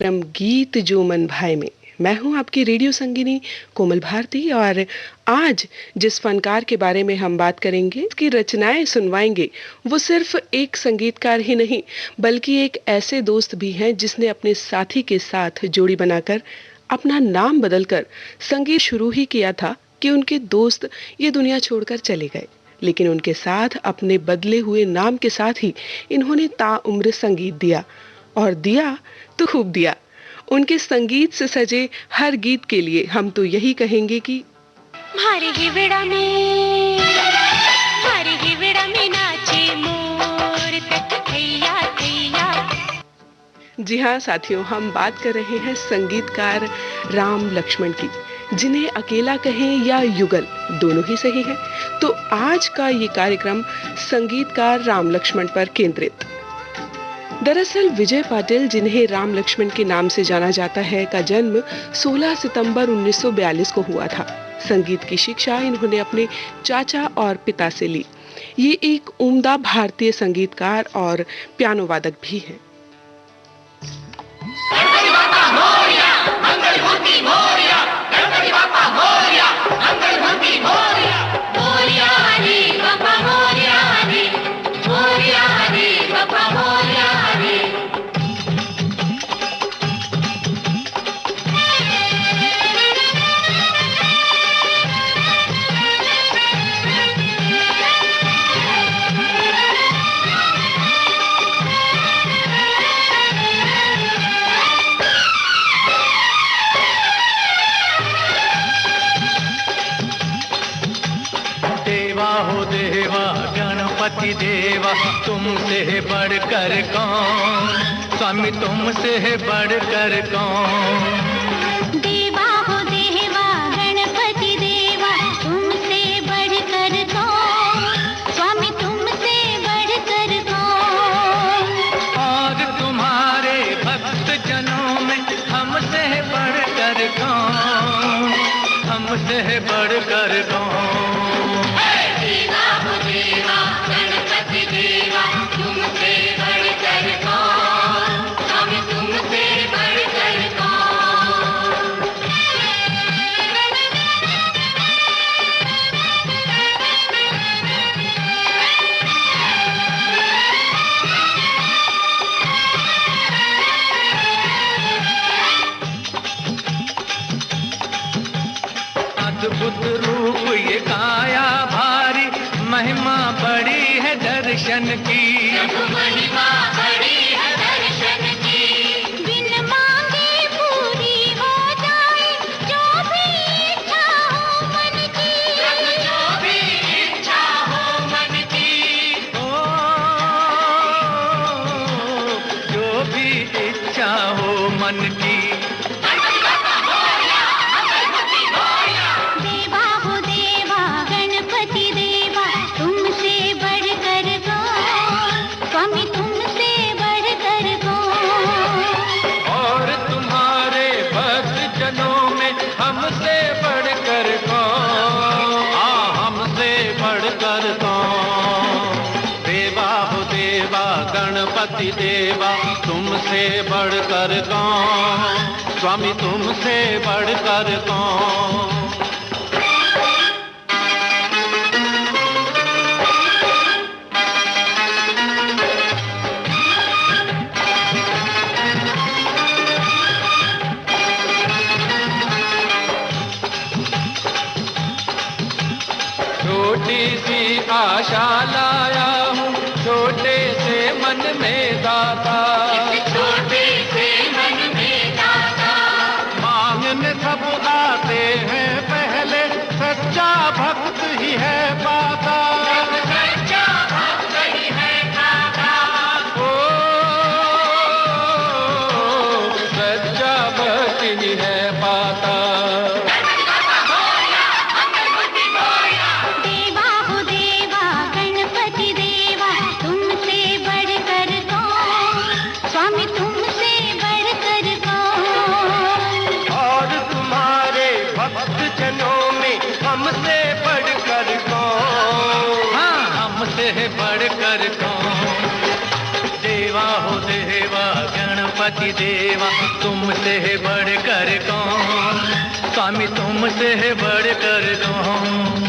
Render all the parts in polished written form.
क्रम गीत जो मन भाए में मैं हूं आपकी रेडियो संगिनी कोमल भारती। और आज जिस फनकार के बारे में हम बात करेंगे, उसकी रचनाएं सुनवाएंगे, वो सिर्फ एक संगीतकार ही नहीं बल्कि एक ऐसे दोस्त भी हैं जिसने अपने साथी के साथ जोड़ी बनाकर अपना नाम बदलकर संगीत शुरू ही किया था कि उनके दोस्त ये दुनिया छोड़कर चले गए, लेकिन उनके साथ अपने बदले हुए नाम के साथ ही इन्होंने ताउम्र संगीत दिया, और दिया तो खूब दिया। उनके संगीत से सजे हर गीत के लिए हम तो यही कहेंगे कि हमारे हिवड़ा में नाचे मोर थैया थैया। जी हाँ साथियों, हम बात कर रहे हैं संगीतकार राम लक्ष्मण की, जिन्हें अकेला कहें या युगल दोनों ही सही है। तो आज का ये कार्यक्रम संगीतकार राम लक्ष्मण पर केंद्रित। दरअसल विजय पाटिल, जिन्हें राम लक्ष्मण के नाम से जाना जाता है, का जन्म 16 सितंबर 1942 को हुआ था। संगीत की शिक्षा इन्होंने अपने चाचा और पिता से ली। ये एक उम्दा भारतीय संगीतकार और पियानो वादक भी हैं। गणपति देवा तुमसे बढ़कर कौन, स्वामी तुमसे बढ़कर कौन। देवा हो देवा गणपति देवा तुमसे बढ़कर कौन, स्वामी तुमसे बढ़कर कौन। और तुम्हारे भक्त जनों में हमसे बढ़कर कौन, हमसे बढ़कर कौन। अद्भुत रूप ये काया भारी, महिमा बड़ी है दर्शन की, महिमा बड़ी है दर्शन की। बिन मांगे पूरी हो जाए जो भी इच्छा हो मन की, जो भी इच्छा हो मन की। ओ जो भी इच्छा हो मन की। गणपति देवा तुमसे बढ़कर कौन, स्वामी तुमसे बढ़कर कौन। छोटी सी आशा लाया हूँ छोटे से मन में दाता, छोटे से मन में दाता। मांगने सब आते हैं पहले, सच्चा भक्त ही है पाता, सच्चा भक्त ही है पाता। ओ सच्चा भक्त ही है पाता। हमसे बढ़कर कौन, हाँ हमसे बढ़कर कौन। देवा हो देवा गणपति देवा देवा तुमसे बढ़कर कौन, स्वामी तुमसे बढ़कर कौन।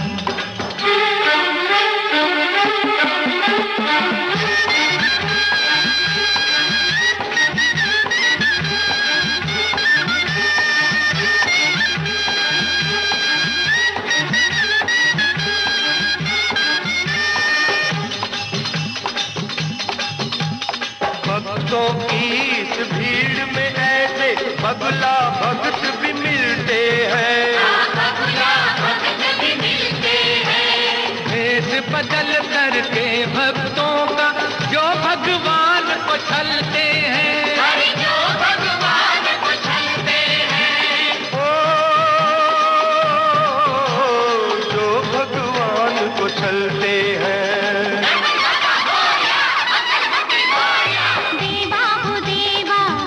भक्तों की इस भीड़ में ऐसे बगुला भक्त भी मिलते हैं, बगुला भक्त भी मिलते हैं। भेष बदल करके भक्तों का जो भगवान को छलते हैं, अरे जो भगवान को छलते हैं। ओ जो भगवान को छलते हैं।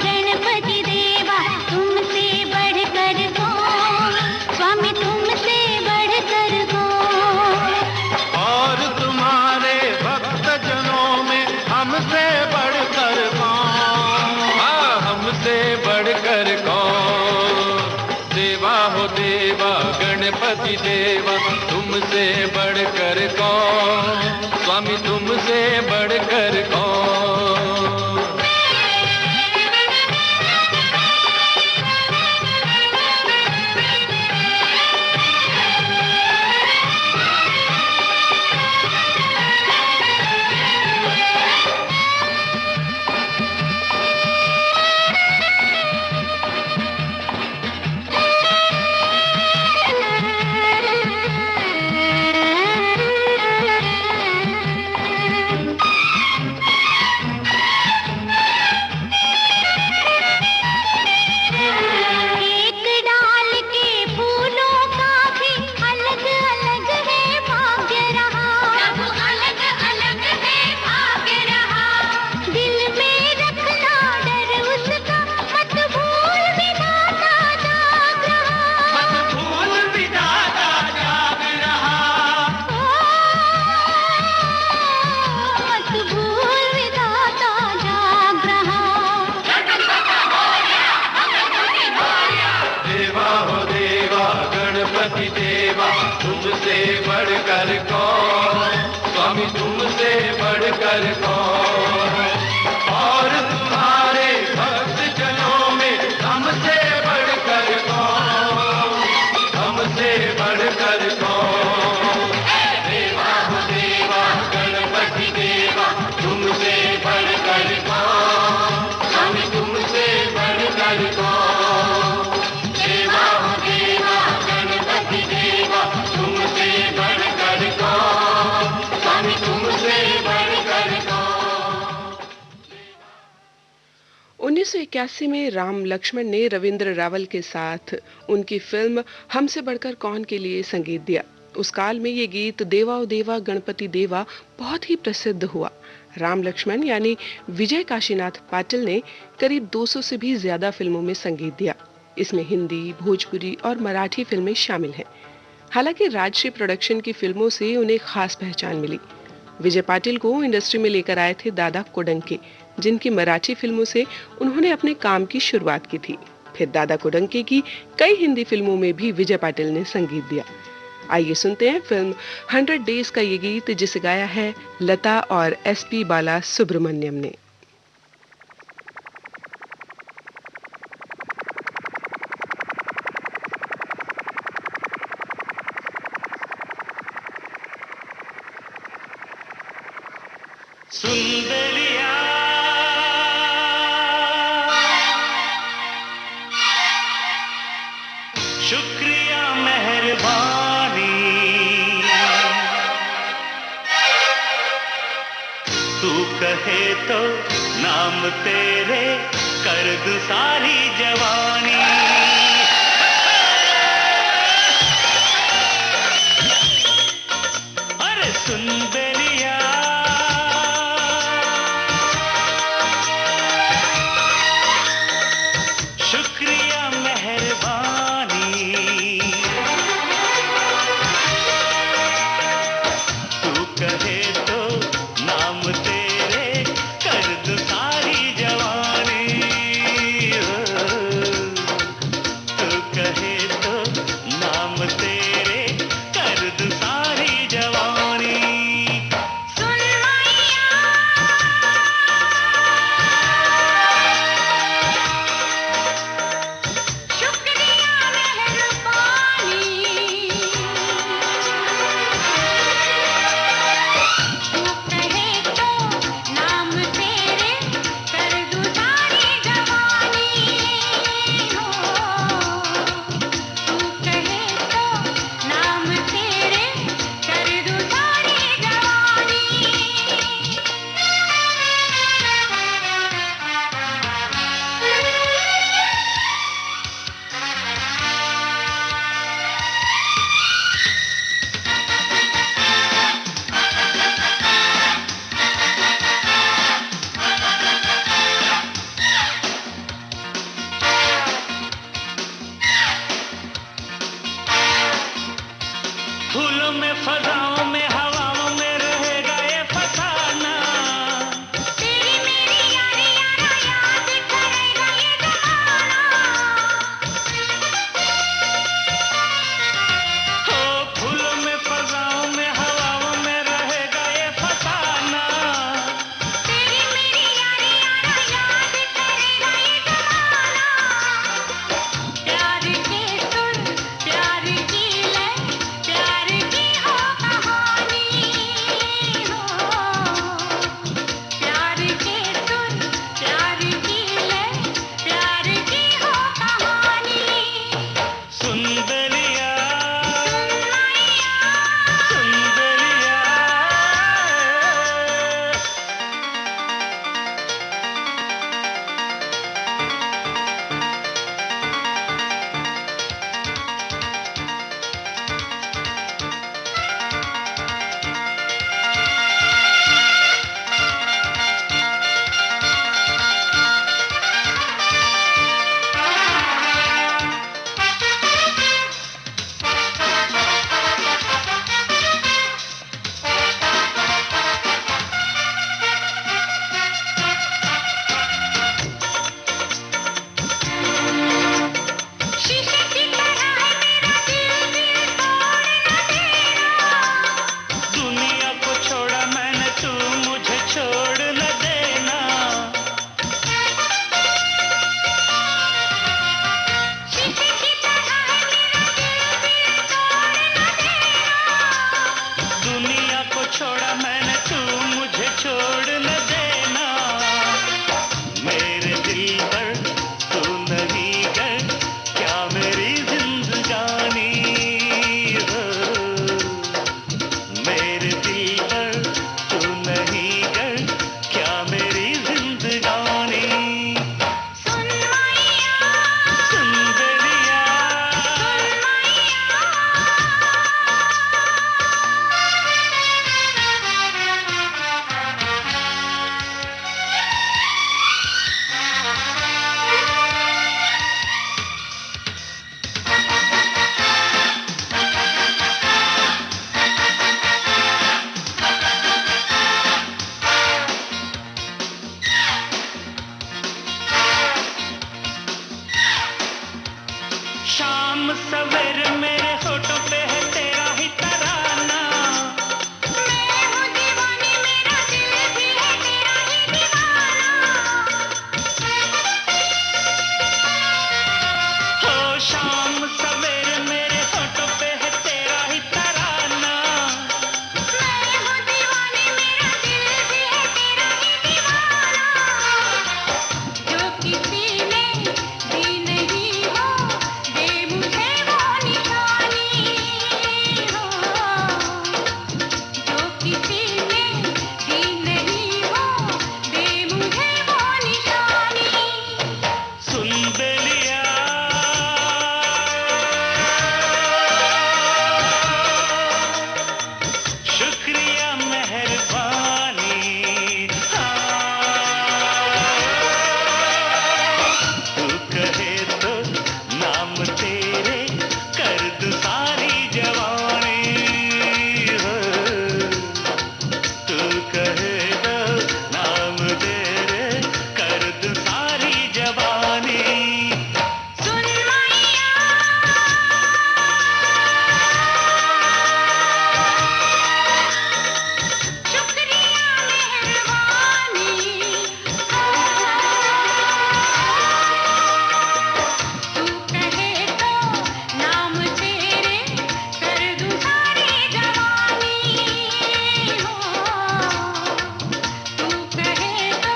गणपति देवा तुमसे बढ़कर कौन, स्वामी तुमसे बढ़कर कौन। तुमसे बढ़कर कौन, स्वामी तुमसे बढ़कर कौन। और तुम्हारे भक्त जनों में हमसे बढ़कर कौन, हमसे बढ़कर कौन। देवा हो देवा गणपति देवा तुमसे बढ़कर कौन, स्वामी तुमसे बढ़कर कौन। देवा हो देवा गणपति देवा तुमसे बढ़कर कौन, स्वामी तुमसे बढ़कर कौन। 1981 में राम लक्ष्मण ने रविंद्र रावल के साथ उनकी फिल्म हमसे बढ़कर कौन के लिए संगीत दिया। उस काल में ये गीत देवा ओ देवा गणपति देवा बहुत ही प्रसिद्ध हुआ। राम लक्ष्मण यानी विजय काशीनाथ पाटिल ने करीब 200 से भी ज्यादा फिल्मों में संगीत दिया। इसमें हिंदी, भोजपुरी और मराठी फिल्में शामिल हैं। हालांकि राजश्री प्रोडक्शन की फिल्मों से उन्हें खास पहचान मिली। विजय पाटिल को इंडस्ट्री में लेकर आए थे दादा कोडंके, जिनकी मराठी फिल्मों से उन्होंने अपने काम की शुरुआत की थी। फिर दादा कोडंके की कई हिंदी फिल्मों में भी विजय पाटिल ने संगीत दिया। आइए सुनते हैं फिल्म 100 डेज का ये गीत, जिसे गाया है लता और एसपी बाला सुब्रमण्यम ने। सुंदरिया शुक्रिया मेहरबानी, तू कहे तो नाम तेरे कर दूं सारी जवानी। अरे सुंदरिया शुक्रिया मेहरबानी, तू कहे तो नाम तेरे कर दूं सारी जवानी। फूलों में, फजाओं में, हवाओं में रहेगा ये फसाना। तेरी मेरी यारी यारा याद करेगा ये जमाना। हो फूलों में, फजाओं में, हवाओं में रहेगा ये फसाना। तेरी मेरी यारी यारा याद करेगा ये जमाना। प्यार के सुर, प्यार की लय, प्यार की हो कहानी हो। प्यार के सुर, प्यार की लय, प्यार की हो कहानी। सुंदरिया, सुनवाइया, सुंदरिया। शीशे की तरह है मेरा दिल, दिल तोड़ न देना। दुनिया को छोड़ा मैंने, तू मुझे छोड़ न देना। शीशे की तरह है मेरा दिल, दिल तोड़ न देना। दुनिया को छोड़ा मैंने, तू मुझे छोड़ न देना। मेरे दिल पर तू नहीं गए, क्या मेरी जिंदगानी हो। मेरे दिल पर तू नहीं गए, क्या मेरी जिंदगानी। सुनवाइया, सुंदरिया, शाम सवेरे मेरे होठों पे है तेरा ही तराना। मैं हूँ दीवानी, मेरा दिल भी है तेरा ही दीवाना। हो शाम सवेरे मेरे होठों पे है तेरा ही तराना। मैं हूँ दीवानी, मेरा दिल भी है तेरा ही दीवाना। जो किसी ने दी नहीं हो, दे मुझे वो निशानी हो। जो किसी ने दी नहीं हो, दे मुझे वो निशानी। सुंदरिया, शुक्रिया मेहरबानी। तू कहे तो नाम तेरे कर दूं सारी जवानी हो। तू कहे तो नाम तेरे कर दूं सारी जवानी। सुनवाइया, शुक्रिया मेहरबानी। तू कहे तो नाम तेरे कर दूं सारी जवानी हो। तू कहे तो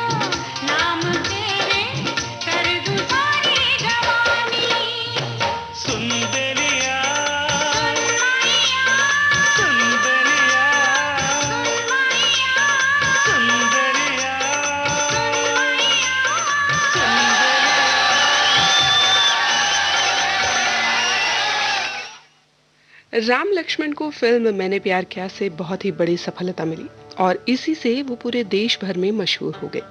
नाम तेरे कर दूं सारी जवानी। सुंदरिया, सुनवाइया, सुंदरिया, सुनवाइया, सुंदरिया। राम लक्ष्मण को फिल्म मैंने प्यार किया से बहुत ही बड़ी सफलता मिली और इसी से वो पूरे देश भर में मशहूर हो गए।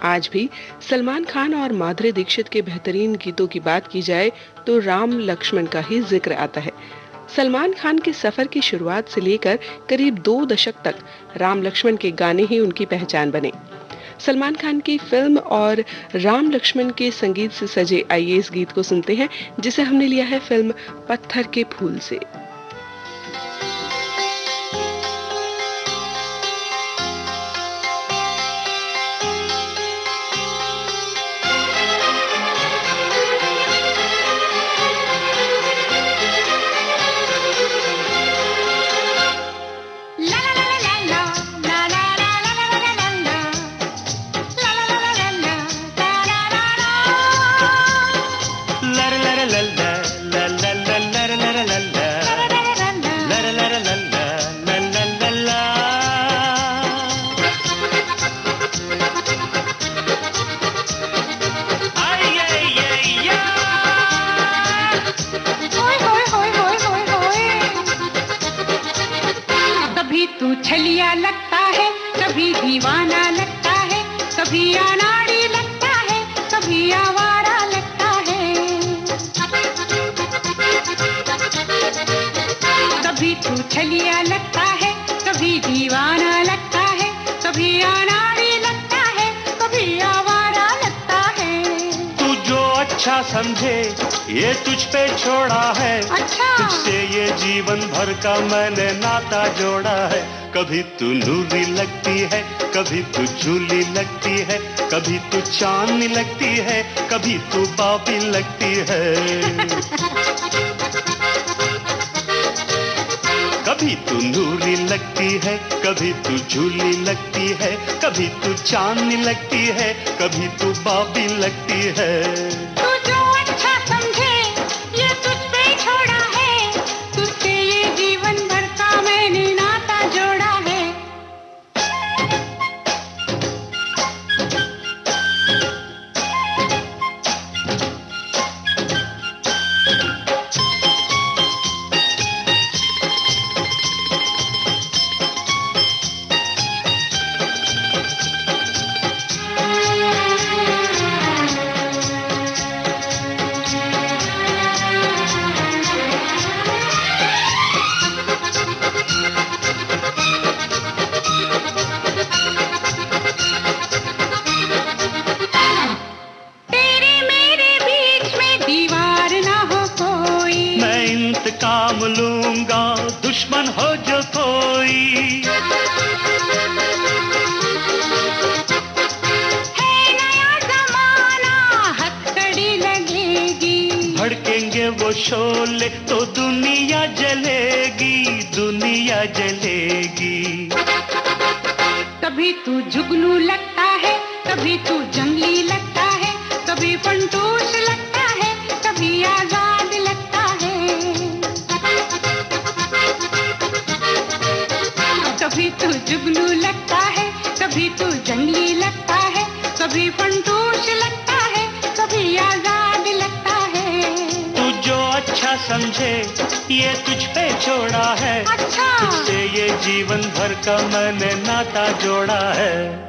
आज भी सलमान खान और माधुरी दीक्षित के बेहतरीन गीतों की बात की जाए तो राम लक्ष्मण का ही जिक्र आता है। सलमान खान के सफर की शुरुआत से लेकर करीब 2 दशक तक राम लक्ष्मण के गाने ही उनकी पहचान बने। सलमान खान की फिल्म और राम लक्ष्मण के संगीत से सजे आइए इस गीत को सुनते हैं, जिसे हमने लिया है फिल्म पत्थर के फूल से। तू छलिया लगता है, कभी दीवाना लगता है, कभी अनाड़ी लगता है, कभी आवारा लगता है। कभी तू छलिया लगता है, कभी दीवाना लगता है, कभी अनाड़ी लगता है, कभी आवारा लगता है। तू जो अच्छा समझे ये तुझ पे छोड़ा है, अच्छा। तुझसे ये जीवन भर का मैंने नाता जोड़ा है। कभी तू नूरी लगती है, कभी तू झूली लगती है, कभी तू चांदनी लगती है, कभी तू बाबी लगती है। कभी तू नूरी लगती है, कभी तू झूली लगती है, कभी तू चांदनी लगती है, कभी तू बाबी लगती है। तू जो अच्छा समझे ये तुझ पे छोड़ा है, तुझसे ये जीवन भर का मैंने नाता जोड़ा है। काम लूंगा दुश्मन हो जो कोई। है नया जमाना हथकड़ी लगेगी, भड़केंगे वो शोले तो दुनिया जलेगी, दुनिया जलेगी। कभी तू जुगनू लगता है, कभी तू जंगली लगता है, कभी फंटूश लगता है, कभी आजाद लगता है। कभी तू जुगनू लगता है, कभी तू जंगली लगता है, कभी फंटूश लगता है, कभी आजाद लगता है। तू जो अच्छा समझे ये तुझ पे छोड़ा है, अच्छा। तुझसे ये जीवन भर का मैंने नाता जोड़ा है।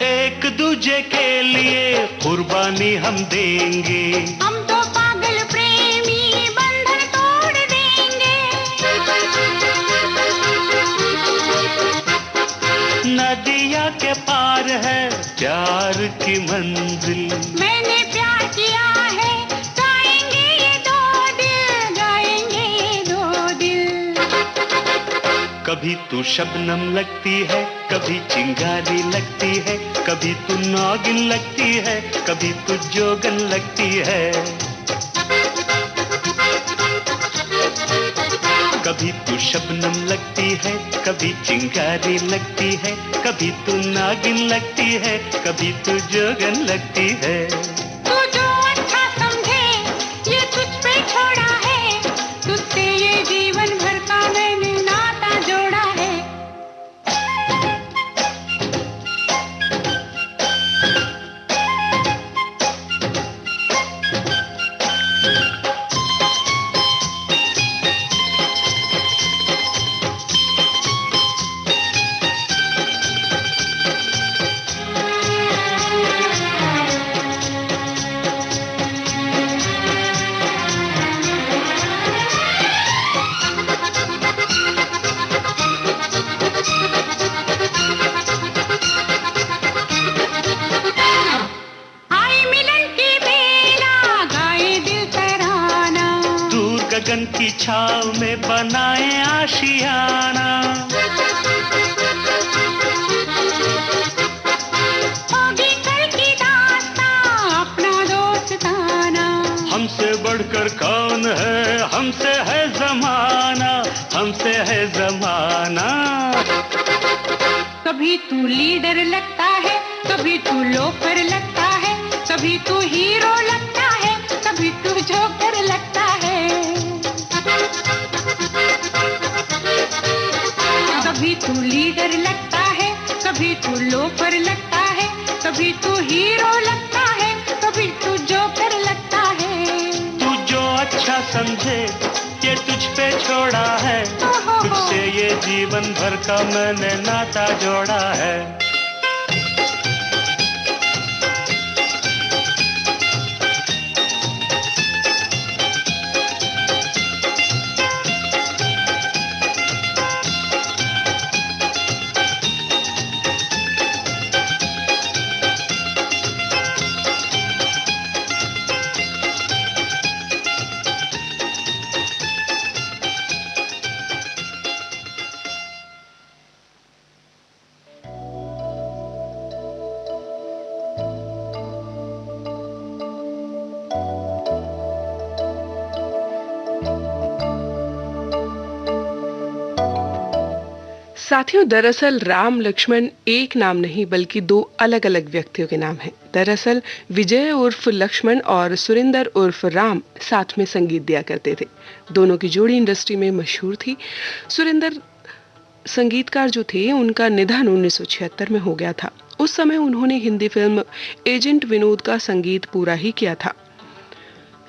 एक दूजे के लिए कुर्बानी हम देंगे, हम तो पागल प्रेमी बंधन तोड़ देंगे। नदिया के पार है प्यार की मंजिल, मैंने प्यार किया है, गाएंगे ये दो दिल, गाएंगे ये दो दिल। कभी तू शबनम लगती है, कभी चिंगारी लगती है, कभी तू नागिन लगती है, कभी तू जोगन लगती है। कभी तू शबनम लगती है, कभी चिंगारी लगती है, कभी तू नागिन लगती है, कभी तू जोगन लगती है। तू जो गगन की छाव में बनाए आशियाना। होगी कल की दास्तां अपना दोस्ताना। हमसे बढ़कर कौन है, हमसे है जमाना, हमसे है जमाना। कभी तू लीडर लगता है, कभी तू लोफर लगता है, कभी तू हीरो लगता है, कभी तू जोकर लगता है। कभी तू लीडर लगता है, कभी तू लोफर लगता है, कभी तू हीरो लगता है, कभी तू जोकर लगता है। तू जो अच्छा समझे ये तुझ पे छोड़ा है, तुझसे ये जीवन भर का मैंने नाता जोड़ा है। साथियों, दरअसल राम लक्ष्मण एक नाम नहीं बल्कि दो अलग अलग व्यक्तियों के नाम हैं। दरअसल विजय उर्फ लक्ष्मण और सुरिंदर उर्फ राम साथ में संगीत दिया करते थे। दोनों की जोड़ी इंडस्ट्री में मशहूर थी। सुरिंदर संगीतकार जो थे उनका निधन 1976 में हो गया था। उस समय उन्होंने हिंदी फिल्म एजेंट विनोद का संगीत पूरा ही किया था।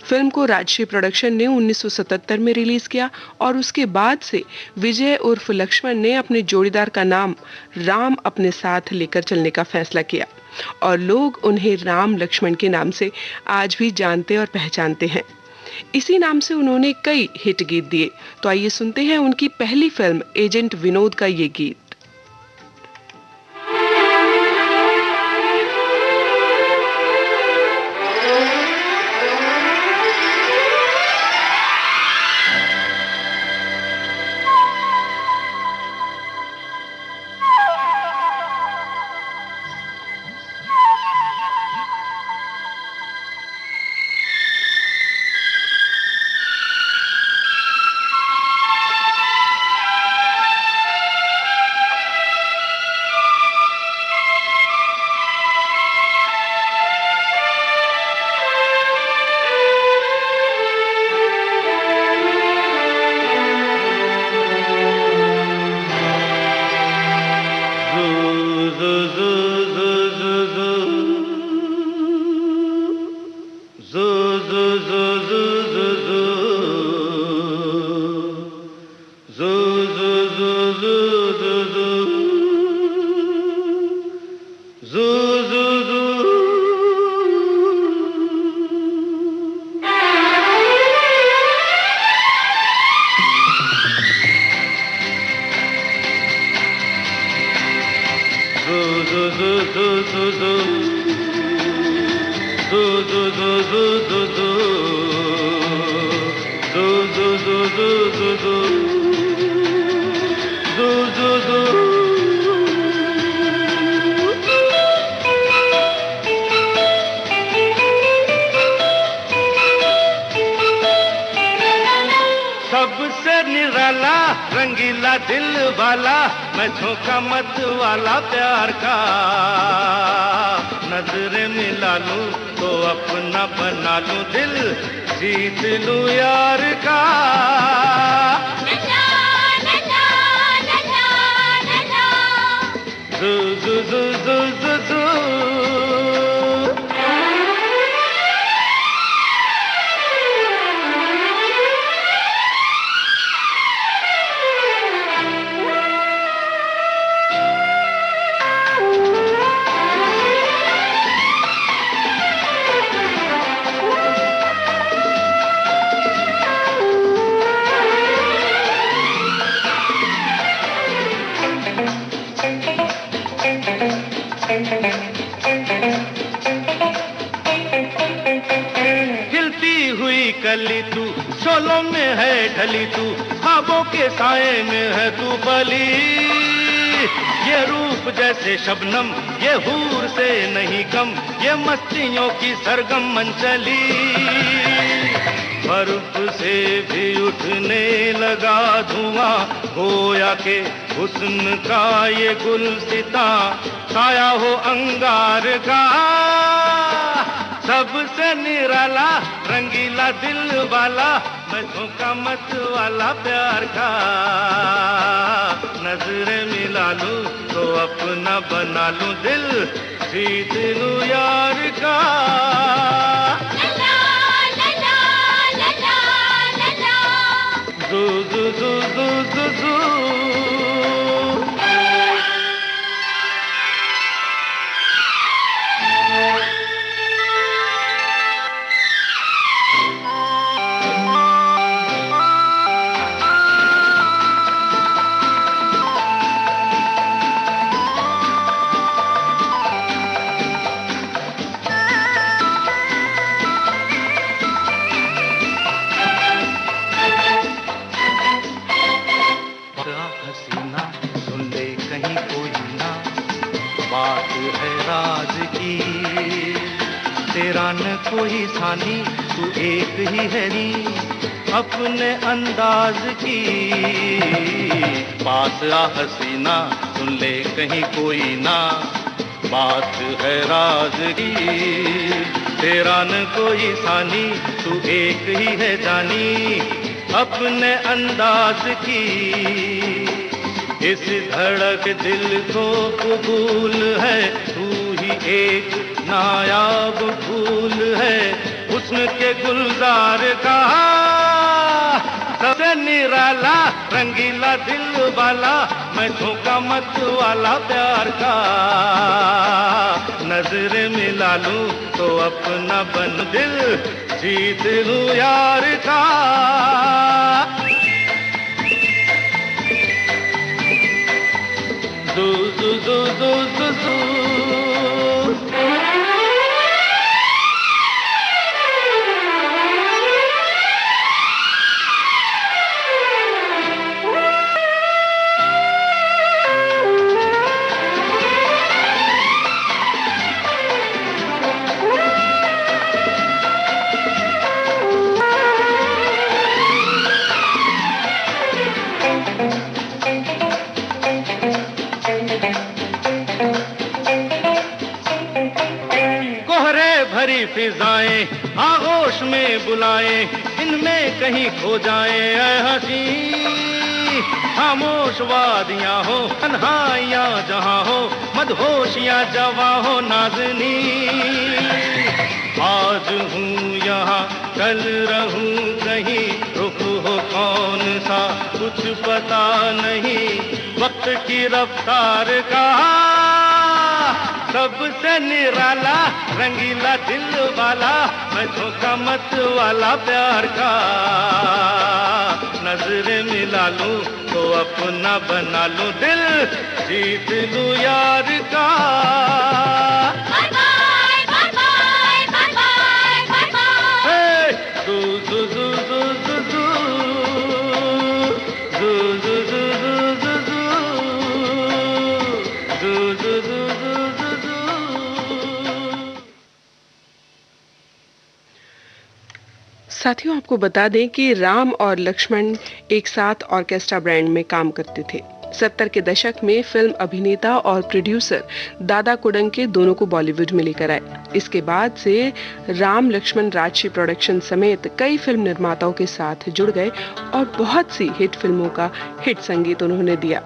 फिल्म को राजश्री प्रोडक्शन ने 1977 में रिलीज किया और उसके बाद से विजय उर्फ लक्ष्मण ने अपने जोड़ीदार का नाम राम अपने साथ लेकर चलने का फैसला किया और लोग उन्हें राम लक्ष्मण के नाम से आज भी जानते और पहचानते हैं। इसी नाम से उन्होंने कई हिट गीत दिए। तो आइए सुनते हैं उनकी पहली फिल्म एजेंट विनोद का ये गीत। सबसे निराला रंगीला दिल वाला मैं झोंका मत वाला प्यार का, नजरें मिला लूं तो अपना बना लूं दिल जीत लूं यार का। जू जू जू जू जू जू खिलती हुई कली तू शोलों में है ढली तू, ख्वाबों के साए में है तू पली। ये रूप जैसे शबनम, ये हूर से नहीं कम, ये मस्तियों की सरगम मंचली। बर्फ से भी उठने लगा धुआं, गोया के हुस्न का ये गुलसिता, छाया हो अंगार का। सबसे निराला रंगीला दिल वाला, मैं धोखा मत वाला प्यार का। नजरें मिला लूं तो अपना बना लूं दिल, जीत लूं यार का। जू जू जू जू जू जू। हसीना सुन ले कहीं कोई ना, बात है राज की। तेरा न कोई सानी, तू एक ही है नी अपने अंदाज की। पास आ हसीना सुन ले कहीं कोई ना, बात है राज की। तेरा न कोई सानी, तू एक ही है जानी अपने अंदाज की। इस धड़क दिल को कबूल है, तू ही एक नायाब फूल है हुस्न के गुलजार का। सबसे निराला रंगीला दिल वाला, मैं धोखा मत वाला प्यार का। नजर मिला लूं तो अपना बन दिल, जीत लूं यार का। दू दू दू दू दू दू। भरी फिजाएं आगोश में बुलाएं, इनमें कहीं खो जाएं ऐ हंसी। खामोश वादियां हो, तन्हाइयां जहां हो, मदहोशियां जवां हो नाज़नी। आज हूँ यहाँ कल रहूं कहीं, रुख हो कौन सा कुछ पता नहीं, वक्त की रफ्तार का। सबसे निराला रंगीला दिल वाला, मैं धोखा मत वाला प्यार का। नजरें मिला लूं तो अपना बना लूं दिल, जीत लूं यार का। साथियों, आपको बता दें कि राम और लक्ष्मण एक साथ ऑर्केस्ट्रा बैंड में काम करते थे। 70 के दशक में फिल्म अभिनेता और प्रोड्यूसर दादा कोडंके दोनों को बॉलीवुड में लेकर आए। इसके बाद से राम लक्ष्मण राजश्री प्रोडक्शन समेत कई फिल्म निर्माताओं के साथ जुड़ गए और बहुत सी हिट फिल्मों का हिट संगीत उन्होंने दिया।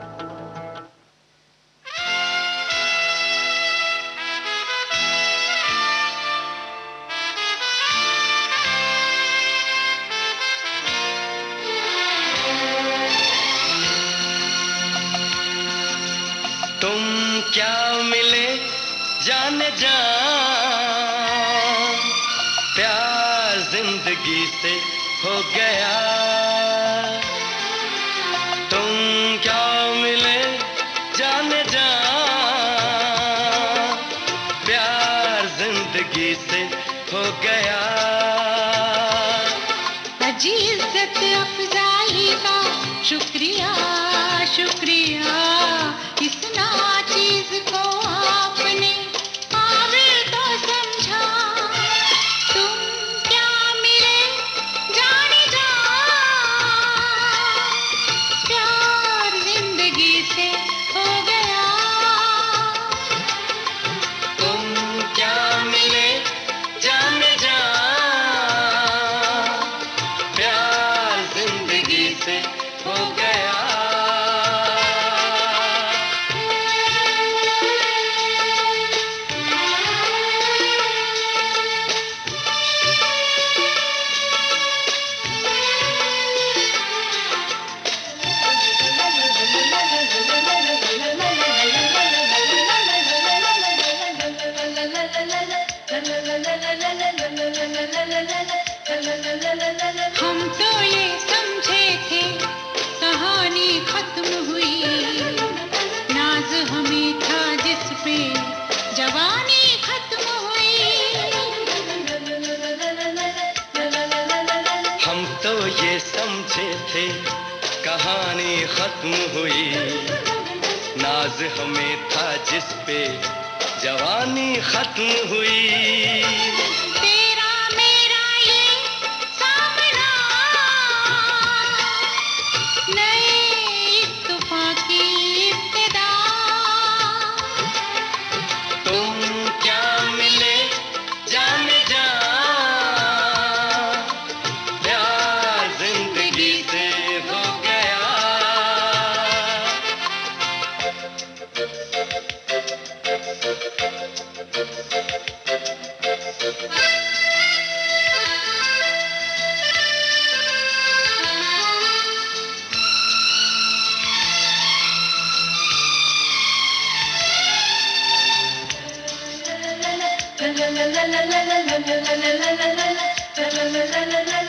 क्या मिले जाने जा, प्यार जिंदगी से हो गया। तुम क्या मिले जाने जा, प्यार जिंदगी से हो गया। अजीज शुक्रिया शुक्रिया इस नाचीज को आपने काबिल तो समझा। तुम क्या मिले जाने जा, प्यार जिंदगी से हो गया। तुम क्या मिले जाने जा, प्यार जिंदगी से हो गया। हम तो ये समझे थे कहानी खत्म हुई, नाज हमें था जिस पे जवानी खत्म हुई। हम तो ये समझे थे कहानी खत्म हुई, नाज हमें था जिस पे जवानी खत्म हुई। तेरा मेरा ये सामना नए इत्तेफाक की इब्तिदा। तुम क्या मिले जाने जा, प्यार जिंदगी से हो गया।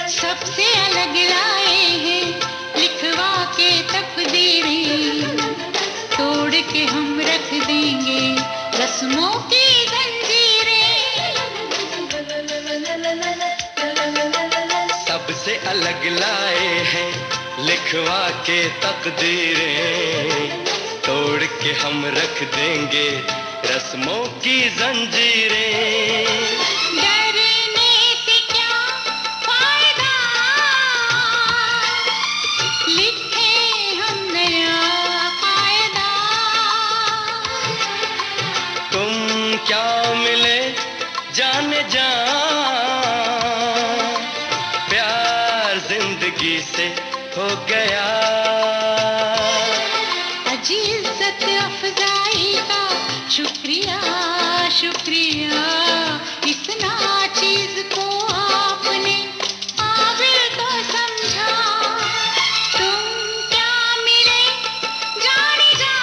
सबसे अलग लाए हैं लिखवा के तकदीरें, तोड़ के हम रख देंगे रस्मों की जंजीरें। सबसे अलग लाए हैं लिखवा के तकदीरें, तोड़ के हम रख देंगे रस्मों की जंजीरें। डरने से क्या फायदा, लिखे हम नया कायदा। तुम क्या मिले जाने जा, प्यार जिंदगी से हो गया। अजी इज्जत अफजाई का शुक्रिया शुक्रिया इस नाचीज को आपने काबिल तो समझा। तुम क्या मिले जाने जा,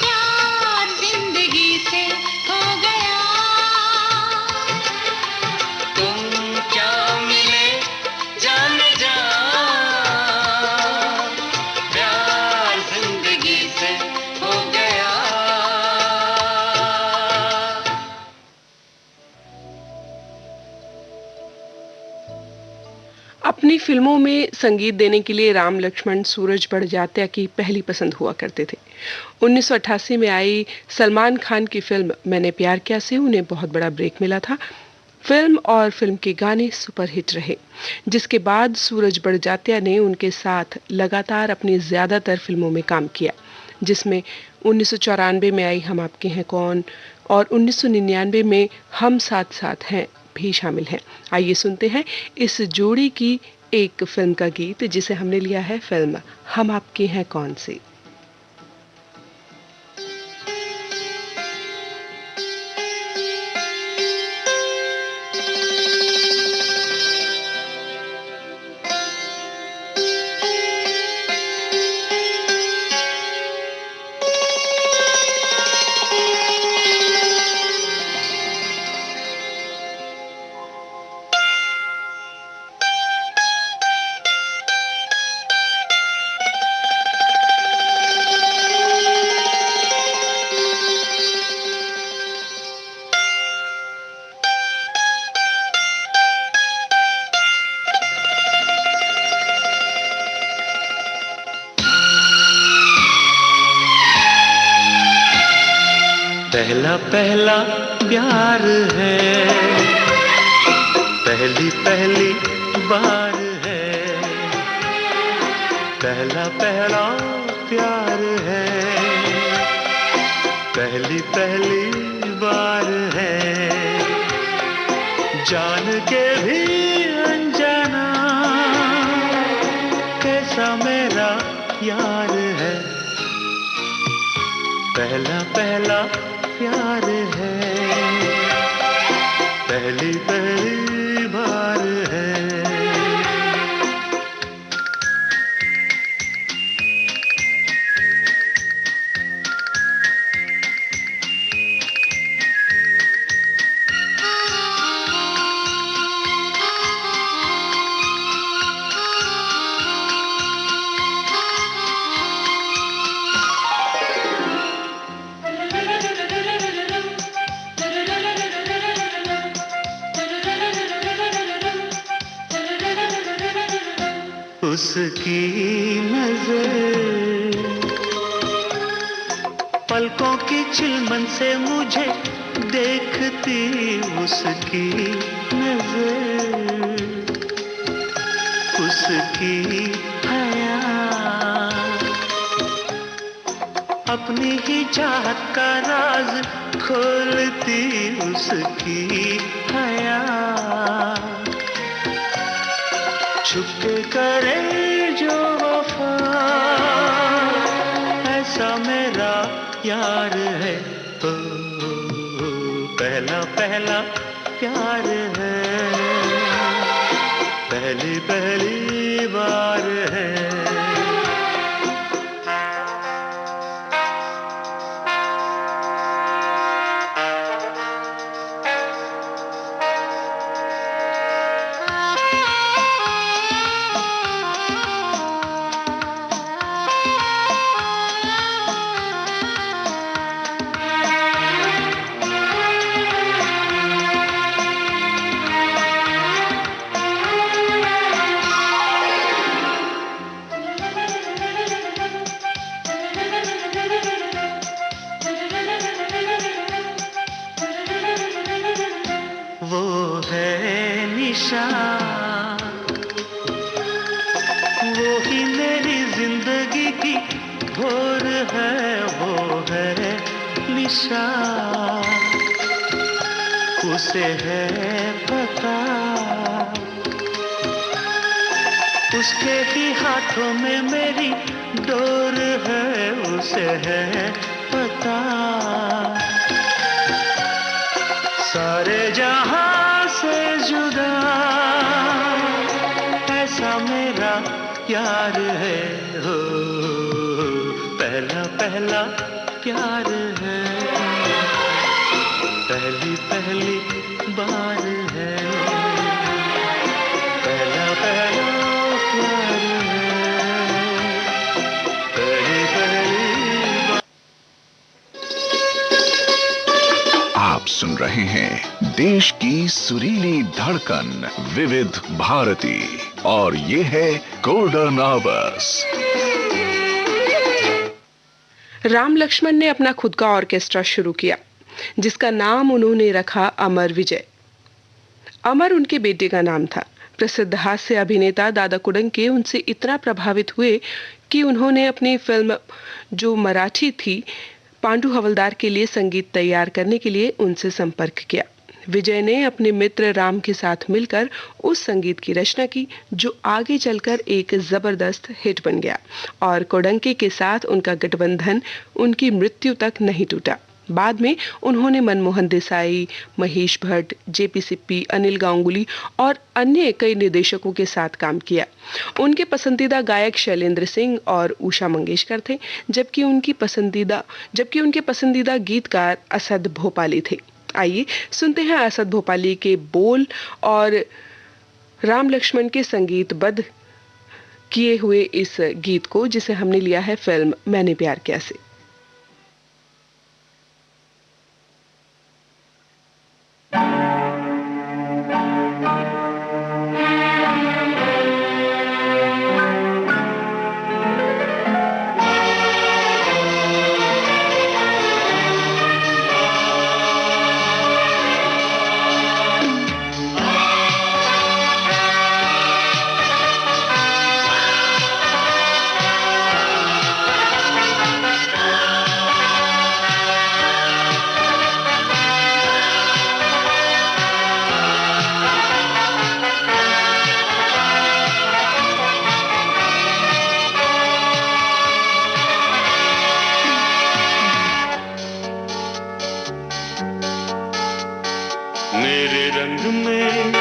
प्यार जिंदगी से हो गया। तुम क्या मिले जाने जा, प्यार जिंदगी से हो गया। अपनी फिल्मों में संगीत देने के लिए राम लक्ष्मण सूरज बड़जात्या की पहली पसंद हुआ करते थे। 1988 में आई सलमान खान की फिल्म मैंने प्यार किया से उन्हें बहुत बड़ा ब्रेक मिला था। फिल्म और फिल्म के गाने सुपरहिट रहे, जिसके बाद सूरज बड़जात्या ने उनके साथ लगातार अपनी ज्यादातर फिल्मों में काम किया, जिसमें 1994 में आई हम आपके हैं कौन और 1999 में हम साथ साथ हैं भी शामिल हैं। आइए सुनते हैं इस जोड़ी की एक फिल्म का गीत जिसे हमने लिया है फिल्म हम आपके हैं कौन से। पहला पहला प्यार है, पहली पहली बार है, पहला पहला प्यार है, पहली पहली बार है, जान के भी अनजाना कैसा मेरा यार है, पहला पहला प्यार है, पहली पहली बार है। उसकी नजर पलकों की चिलमन से मुझे देखती, उसकी नजर उसकी हया अपनी ही चाहत का राज खोलती, उसकी हया छुपके करे जो वफा ऐसा मेरा यार है, ओ, पहला पहला प्यार है, पहली पहली बार है। वो है निशान, वो ही मेरी जिंदगी की भोर है, वो है निशान, उसे है पता, उसके ही हाथों में मेरी डोर है, उसे है पता, सारे जहां से जुदा ऐसा मेरा यार है, हो पहला पहला प्यार है, पहली पहली बार है, पहला पहला प्यार है, पहली पहली बार। आप सुन रहे हैं देश की सुरीली धड़कन विविध भारती और ये है गोल्डन आवर्स। राम लक्ष्मण ने अपना खुद का ऑर्केस्ट्रा शुरू किया, जिसका नाम उन्होंने रखा अमर विजय। अमर उनके बेटे का नाम था। प्रसिद्ध हास्य अभिनेता दादा कुडंके उनसे इतना प्रभावित हुए कि उन्होंने अपनी फिल्म जो मराठी थी पांडु हवलदार के लिए संगीत तैयार करने के लिए उनसे संपर्क किया। विजय ने अपने मित्र राम के साथ मिलकर उस संगीत की रचना की जो आगे चलकर एक जबरदस्त हिट बन गया और कोडंके के साथ उनका गठबंधन उनकी मृत्यु तक नहीं टूटा। बाद में उन्होंने मनमोहन देसाई, महेश भट्ट, जेपी सिप्पी, अनिल गांगुली और अन्य कई निर्देशकों के साथ काम किया। उनके पसंदीदा गायक शैलेंद्र सिंह और उषा मंगेशकर थे, जबकि उनके पसंदीदा गीतकार असद भोपाली थे। आइए सुनते हैं असद भोपाली के बोल और राम लक्ष्मण के संगीतबद्ध किए हुए इस गीत को, जिसे हमने लिया है फिल्म मैंने प्यार किया से। मेरे रंग में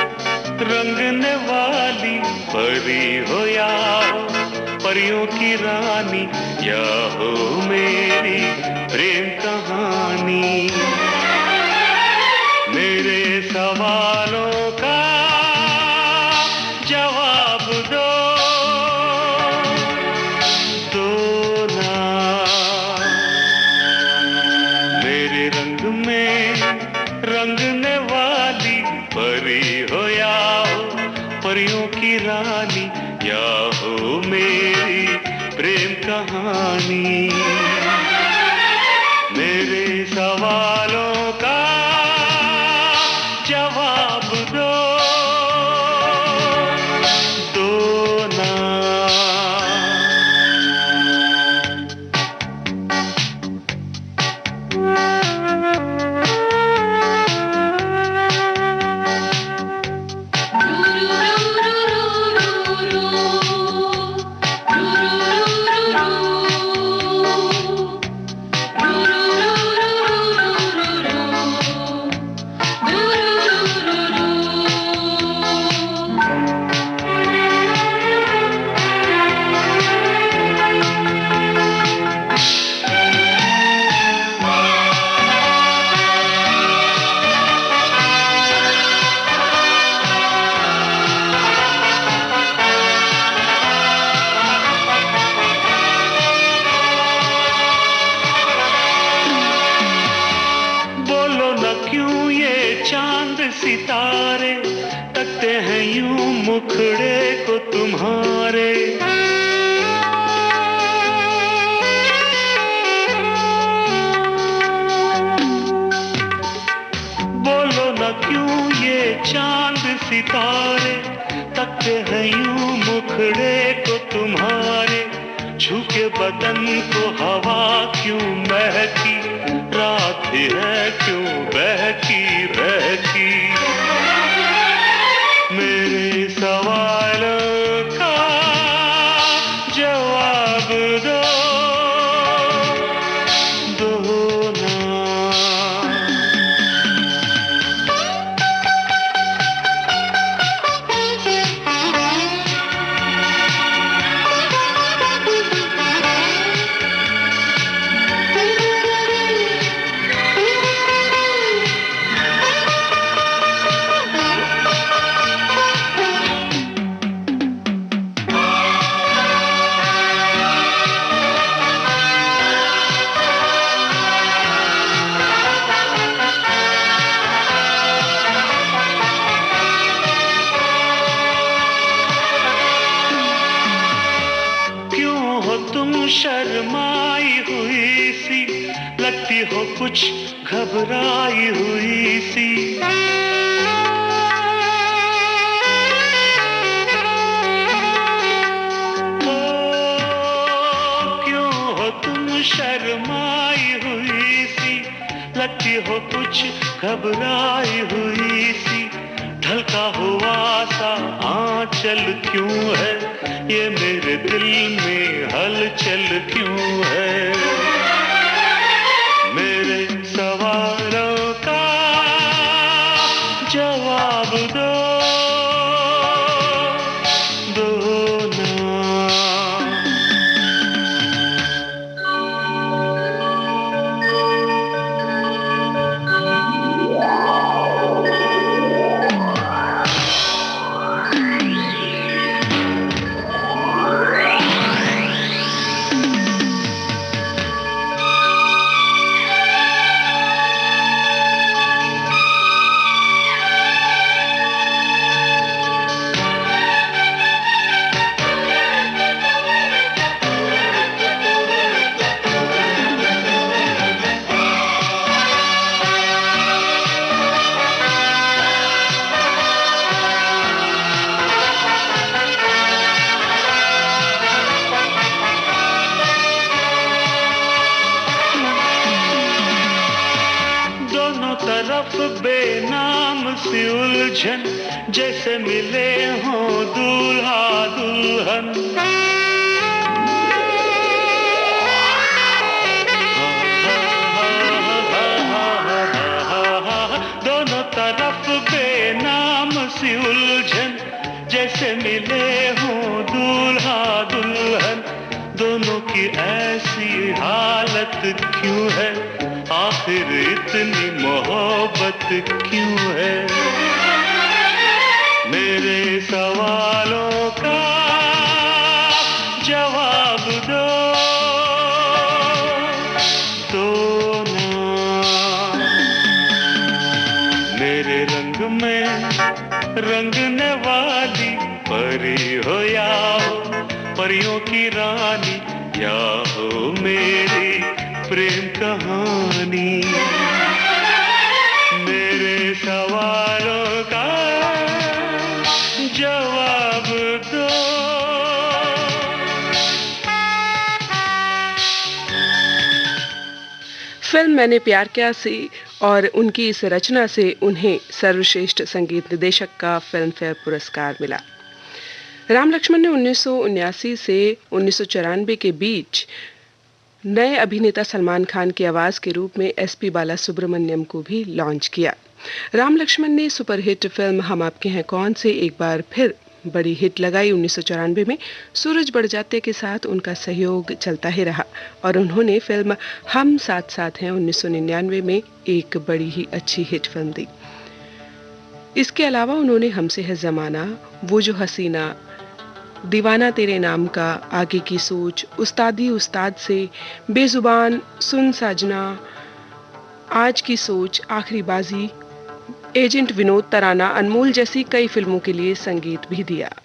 रंगने वाली परी हो या हो परियों की रानी, या हो मेरी प्रेम कहानी। मेरे सवालों का जवाब दो, दो ना। मेरे रंग में रंगने वाली परी हो या हो परियों की रानी, या हो मेरी प्रेम कहानी। मेरे सवालों का जवाब दो, दो ना। सितारे तकते हैं यूं मुखड़े को तुम्हारे। बोलो न क्यों ये चांद सितारे तकते हैं यूं मुखड़े को तुम्हारे। झुके बदन को हवा क्यों महकी, रात है क्यों बहकी बहकी। मेरे सवालों का जवाब दो, दो ना। शर्माई हुई सी लगती हो कुछ घबराई हुई सी। ओ, क्यों हो तुम शर्माई हुई सी लगती हो कुछ घबराई हुई सी। ढलका हुआ सा आंचल क्यों है, ये मेरे दिल में हलचल क्यों है। मेरे सवालों का जवाब दो, दो ना। तरफ बेनाम सी उलझन जैसे मिले हों दूल्हा दुल्हन। दोनों तरफ सी उलझन, जैसे मिले हों दूल्हा दुल्हन। दोनों की ऐसी हालत क्यों है, आखिर इतनी मोहब्बत क्यों है? मेरे सवालों का जवाब दो ना। मेरे रंग में रंगने वाली परी हो या हो परियों की रानी, या हो मेरी प्रेम कहानी। मेरे सवालों का जवाब दो। फिल्म मैंने प्यार किया से और उनकी इस रचना से उन्हें सर्वश्रेष्ठ संगीत निर्देशक का फिल्म फेयर पुरस्कार मिला। राम लक्ष्मण ने 1979 से 1994 के बीच नए अभिनेता सलमान खान की आवाज के रूप में एसपी बालासुब्रमण्यम को भी लॉन्च किया। राम लक्ष्मण ने सुपरहिट फिल्म हम आपके हैं कौन से एक बार फिर बड़ी हिट लगाई। 1994 में सूरज बड़जात्या के साथ उनका सहयोग चलता ही रहा और उन्होंने फिल्म हम साथ साथ हैं 1999 में एक बड़ी ही अच्छी हिट फिल्म दी। इसके अलावा उन्होंने हमसे है जमाना, वो जो हसीना, दीवाना तेरे नाम का, आगे की सोच, उस्तादी उस्ताद से, बेजुबान, सुन साजना, आज की सोच, आखिरी बाजी, एजेंट विनोद तराना, अनमोल जैसी कई फिल्मों के लिए संगीत भी दिया।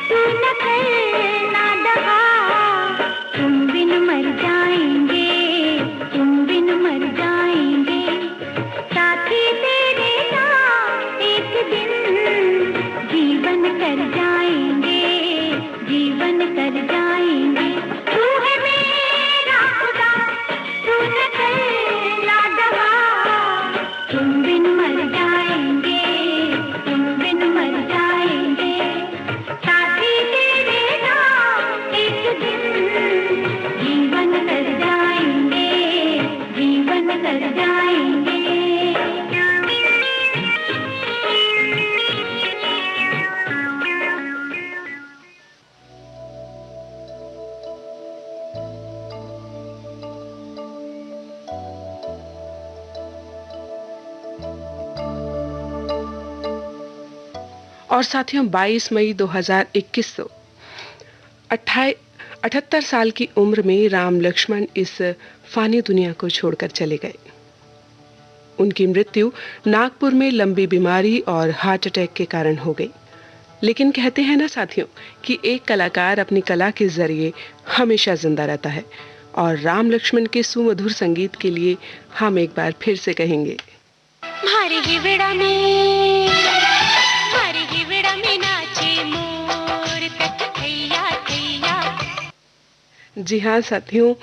तू न करना और साथियों 22 मई 2021 को 78 साल की उम्र में राम लक्ष्मण इस फानी दुनिया को छोड़कर चले गए। उनकी मृत्यु नागपुर में लंबी बीमारी और हार्ट अटैक के कारण हो गई। लेकिन कहते हैं ना साथियों कि एक कलाकार अपनी कला के जरिए हमेशा जिंदा रहता है, और राम लक्ष्मण के सुमधुर संगीत के लिए हम एक बार फिर से कहेंगे, मारी हिवड़ा में नाचे मोर तक थैया थैया। जी हाँ साथियों,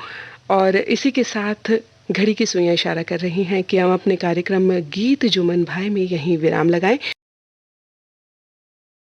और इसी के साथ घड़ी की सुइयां इशारा कर रही हैं कि हम अपने कार्यक्रम गीत जो मन भाए में यहीं विराम लगाएं।